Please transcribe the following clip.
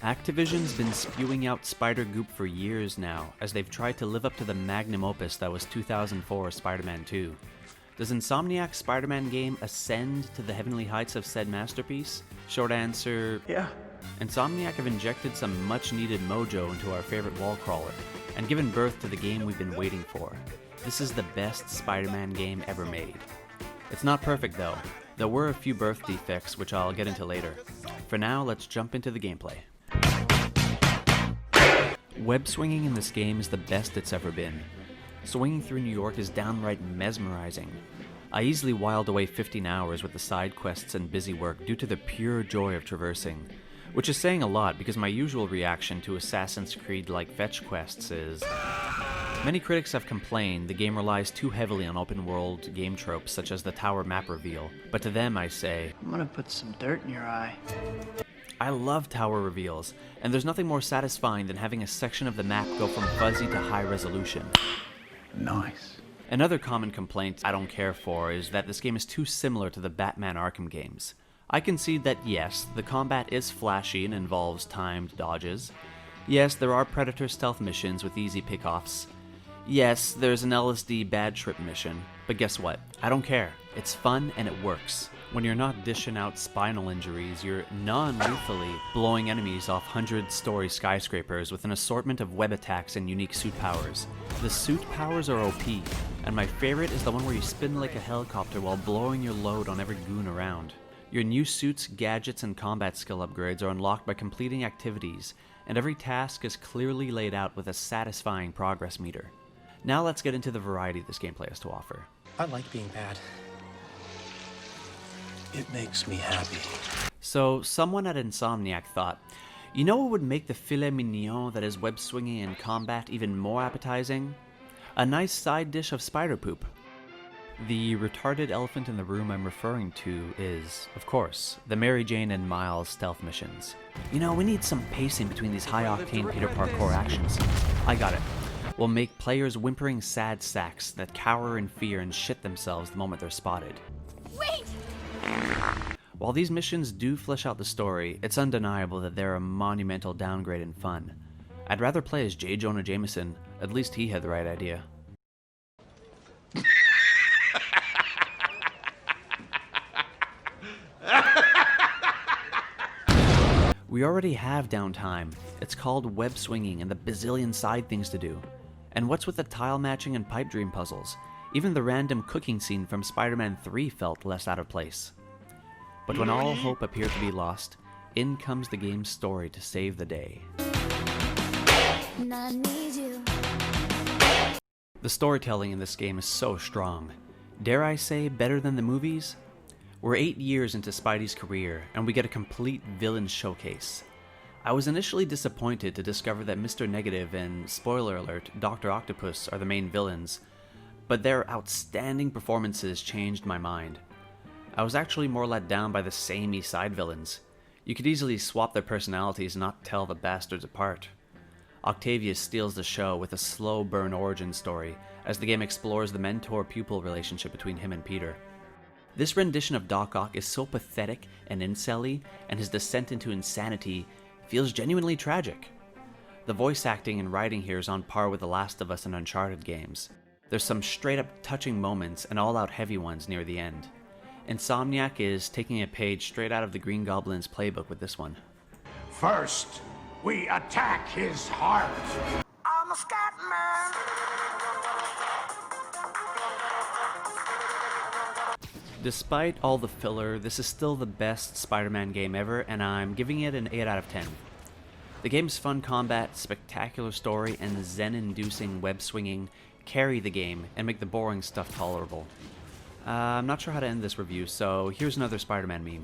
Activision's been spewing out Spider Goop for years now, as they've tried to live up to the magnum opus that was 2004 Spider-Man 2. Does Insomniac Spider-Man game ascend to the heavenly heights of said masterpiece? Short answer, Yeah. Insomniac have injected some much-needed mojo into our favorite wall crawler, and given birth to the game we've been waiting for. This is the best Spider-Man game ever made. It's not perfect though. There were a few birth defects which I'll get into later. For now, let's jump into the gameplay. Web swinging in this game is the best it's ever been. Swinging through New York is downright mesmerizing. I easily whiled away 15 hours with the side quests and busy work due to the pure joy of traversing, which is saying a lot because my usual reaction to Assassin's Creed-like fetch quests is... Many critics have complained the game relies too heavily on open-world game tropes such as the tower map reveal, but to them I say, I'm gonna put some dirt in your eye. I love tower reveals, and there's nothing more satisfying than having a section of the map go from fuzzy to high resolution. Nice. Another common complaint I don't care for is that this game is too similar to the Batman Arkham games. I concede that yes, the combat is flashy and involves timed dodges. Yes, there are Predator stealth missions with easy pickoffs. Yes, there's an LSD bad trip mission, but guess what? I don't care. It's fun and it works. When you're not dishing out spinal injuries, you're non-lethally blowing enemies off 100-story skyscrapers with an assortment of web attacks and unique suit powers. The suit powers are OP, and my favorite is the one where you spin like a helicopter while blowing your load on every goon around. Your new suits, gadgets, and combat skill upgrades are unlocked by completing activities, and every task is clearly laid out with a satisfying progress meter. Now let's get into the variety this gameplay has to offer. I like being bad. It makes me happy. So, someone at Insomniac thought, you know what would make the filet mignon that is web swinging and combat even more appetizing? A nice side dish of spider poop. The retarded elephant in the room I'm referring to is, of course, the Mary Jane and Miles stealth missions. You know, we need some pacing between these high-octane Peter Parkour action scenes. I got it. We'll make players whimpering sad sacks that cower in fear and shit themselves the moment they're spotted. Wait! While these missions do flesh out the story, it's undeniable that they're a monumental downgrade in fun. I'd rather play as J. Jonah Jameson. At least he had the right idea. We already have downtime. It's called web swinging and the bazillion side things to do. And what's with the tile matching and pipe dream puzzles? Even the random cooking scene from Spider-Man 3 felt less out of place. But when all hope appeared to be lost, in comes the game's story to save the day. The storytelling in this game is so strong. Dare I say, better than the movies? We're 8 years into Spidey's career, and we get a complete villain showcase. I was initially disappointed to discover that Mr. Negative and, spoiler alert, Dr. Octopus are the main villains, but their outstanding performances changed my mind. I was actually more let down by the samey side villains. You could easily swap their personalities and not tell the bastards apart. Octavius steals the show with a slow burn origin story, as the game explores the mentor-pupil relationship between him and Peter. This rendition of Doc Ock is so pathetic and incel-y, and his descent into insanity feels genuinely tragic. The voice acting and writing here is on par with The Last of Us and Uncharted games. There's some straight-up touching moments and all-out heavy ones near the end. Insomniac is taking a page straight out of the Green Goblin's playbook with this one. First, we attack his heart. I'm a scat man. Despite all the filler, this is still the best Spider-Man game ever, and I'm giving it an 8 out of 10. The game's fun combat, spectacular story, and zen-inducing web swinging carry the game and make the boring stuff tolerable. I'm not sure how to end this review, so here's another Spider-Man meme.